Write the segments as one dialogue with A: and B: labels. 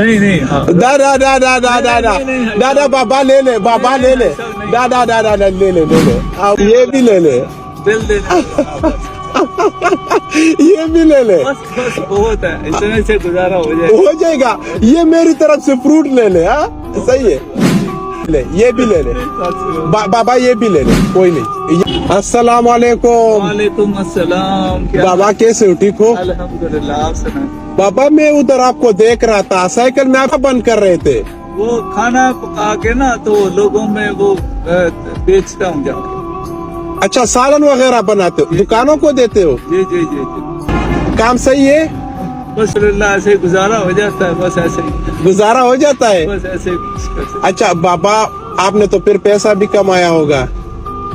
A: نہیں نہیں
B: دادا دادا دادا دادا بابا لے لے بابا لے لے دادا دادا لے لے آپ یہ بھی لے لے
A: دل دینا
B: یہ بھی لے لے
A: بس بس بہت ہے اتنے سے گزارا
B: ہو جائے گا یہ میری طرف سے فروٹ لے لے ہاں صحیح ہے لے یہ بھی لے لے بابا یہ بھی لے لے کوئی نہیں السلام علیکم
A: وعلیکم السلام
B: بابا کیسے ہو ٹھیک ہو
A: الحمدللہ آپ سنائیں
B: بابا میں ادھر آپ کو دیکھ رہا تھا سائیکل میں آپ بند کر رہے تھے
A: وہ کھانا پکا کے نا تو لوگوں میں وہ بیچتا ہوں جا کے
B: اچھا سالن وغیرہ بناتے ہو دکانوں کو دیتے ہو
A: جی جی جی جی
B: کام صحیح ہے
A: بس اللہ ایسے گزارا ہو جاتا ہے بس ایسے ہی
B: گزارا ہو جاتا ہے
A: بس ایسے
B: اچھا بابا آپ نے تو پھر پیسہ بھی کمایا ہوگا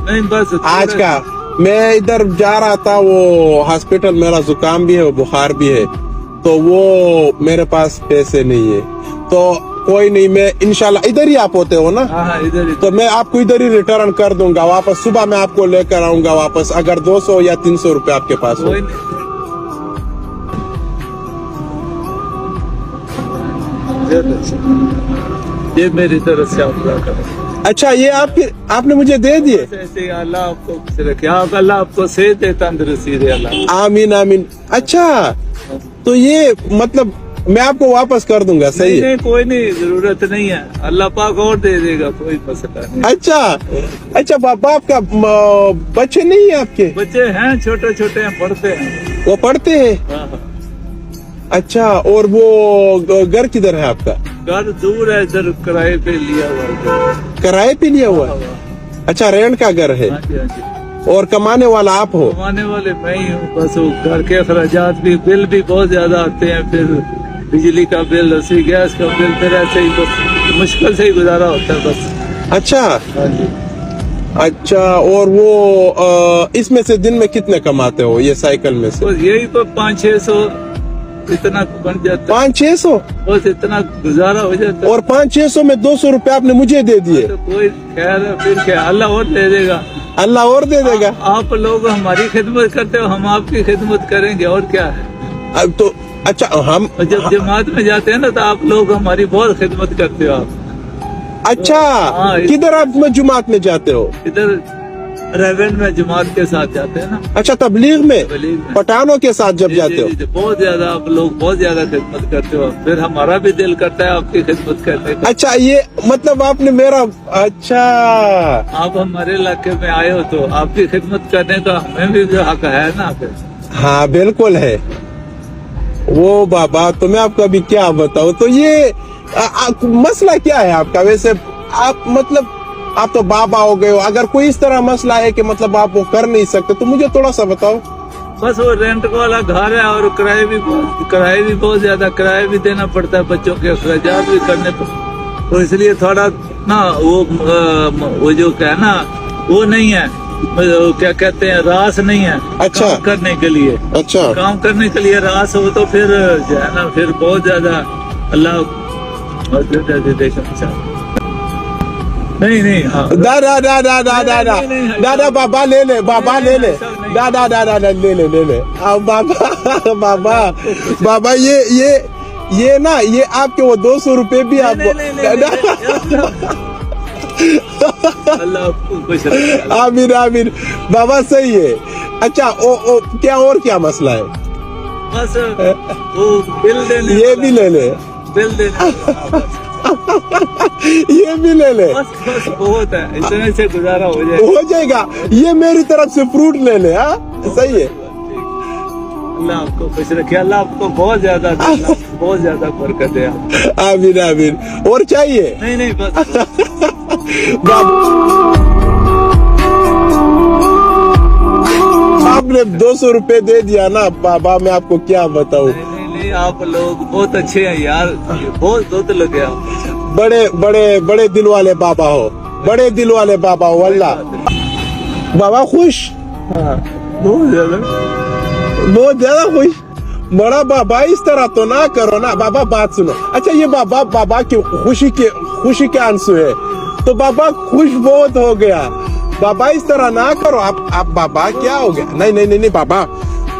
A: نہیں بس
B: آج کا میں ادھر جا رہا تھا وہ ہاسپٹل میرا زکام بھی ہے بخار بھی ہے تو وہ میرے پاس پیسے نہیں ہے تو کوئی نہیں میں انشاءاللہ ادھر ہی آپ ہوتے ہو نا
A: ہاں ادھر ہی
B: تو میں آپ کو ادھر ہی ریٹرن کر دوں گا واپس صبح میں آپ کو لے کر آؤں گا واپس اگر 200 یا 300 روپے آپ کے پاس ہو
A: کوئی نہیں یہ میری طرف سے آپ کا
B: اچھا یہ آپ نے مجھے دے دیے
A: ایسے اللہ آپ کو خوش رکھے آپ اللہ آپ کو صحت دے تندرستی دے اللہ
B: آمین آمین اچھا تو یہ مطلب میں آپ کو واپس کر دوں گا صحیح ہے
A: نہیں کوئی نہیں ضرورت نہیں ہے اللہ پاک اور دے دے گا کوئی مسئلہ نہیں
B: اچھا بابا آپ کا بچے نہیں ہیں آپ کے
A: بچے ہیں چھوٹے چھوٹے ہیں پڑھتے ہیں
B: وہ پڑھتے ہیں اچھا اور وہ گھر کدھر ہے آپ کا
A: گھر دور ہے ادھر کرائے پہ لیا ہوا
B: کرائے پہ لیا ہوا اچھا رینٹ کا گھر ہے اور کمانے والا آپ ہو
A: کمانے والے میں ہی ہوں بس وہ گھر کے اخراجات بھی بل بھی بہت زیادہ آتے ہیں پھر بجلی کا بل رسی گیس کا بل پھر ایسے ہی بس مشکل سے ہی گزارا ہوتا ہے بس
B: اچھا اور وہ اس میں سے دن میں کتنے کماتے ہو یہ سائیکل میں سے
A: بس یہی تو 500-600 اتنا بن جاتا ہے
B: 500-600
A: بس اتنا گزارا ہو جاتا ہے
B: اور 500-600 میں 200 روپے آپ نے مجھے دے دیے
A: تو کوئی خیر ہے پھر کیا اللہ اور دے دے گا
B: اللہ اور دے دے گا
A: آپ لوگ ہماری خدمت کرتے ہو ہم آپ کی خدمت کریں گے اور کیا ہے
B: تو اچھا ہم
A: جب جماعت میں جاتے ہیں نا تو آپ لوگ ہماری بہت خدمت کرتے ہو آپ
B: اچھا کدھر آپ میں جماعت میں جاتے ہو
A: ادھر ریونڈ میں جماعت کے ساتھ جاتے ہیں نا
B: اچھا تبلیغ میں پٹھانوں کے ساتھ جب جاتے ہو
A: بہت زیادہ آپ لوگ بہت زیادہ خدمت کرتے ہو پھر ہمارا بھی دل کرتا ہے آپ کی خدمت کرنے کا
B: اچھا یہ مطلب آپ نے میرا اچھا
A: آپ ہمارے علاقے میں آئے ہو تو آپ کی خدمت کرنے کا ہمیں بھی جو حق ہے نا
B: ہاں بالکل ہے وہ بابا تو میں آپ کو ابھی کیا بتاؤں تو یہ مسئلہ کیا ہے آپ کا ویسے آپ مطلب آپ تو بابا ہو گئے ہو اگر کوئی اس طرح مسئلہ ہے کہ مطلب آپ وہ کر نہیں سکتے تو مجھے تھوڑا سا بتاؤ
A: بس وہ رینٹ والا گھر ہے اور کرایہ بھی بہت زیادہ کرایہ بھی دینا پڑتا ہے بچوں کے اخراجات بھی کرنے پڑتے تو اس لیے تھوڑا نا وہ جو کیا نا وہ نہیں ہے کیا کہتے ہیں راس نہیں ہے
B: اچھا
A: کام کرنے کے لیے
B: اچھا
A: کام کرنے کے لیے راس ہو تو پھر جو ہے نا پھر بہت زیادہ اللہ نہیں
B: دادا دادا دادا دادا بابا لے لے بابا لے لے دادا دادا لے لے بابا یہ نا یہ آپ کے وہ 200 روپے بھی آپ آمین آمین بابا صحیح ہے اچھا کیا اور کیا مسئلہ ہے
A: بس وہ بل دینے
B: یہ بھی لے لے
A: بل دینے
B: یہ بھی لے لے
A: بس بہت ہے اتنے سے گزارا
B: ہو جائے گا یہ میری طرف سے فروٹ لے لے ہاں صحیح ہے
A: اللہ آپ کو خوش رکھے اللہ آپ کو بہت زیادہ برکت دے
B: آمین آمین اور چاہیے
A: نہیں بس
B: آپ نے 200 روپے دے دیا نا بابا میں آپ کو کیا بتاؤں
A: نہیں آپ لوگ بہت اچھے ہیں یار بہت دودھ لگے آپ
B: بڑے دل والے بابا ہو بڑے دل والے بابا ہو اللہ بابا خوش بہت زیادہ خوش بڑا بابا اس طرح تو نہ کرو نا بابا بات سنو اچھا یہ بابا کی خوشی کے آنسو ہے تو بابا خوش بہت ہو گیا بابا اس طرح نہ کرو آپ بابا کیا ہو گیا نہیں بابا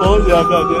A: بہت زیادہ ہے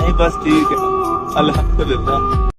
A: نہیں بس ٹھیک ہے الحمدللہ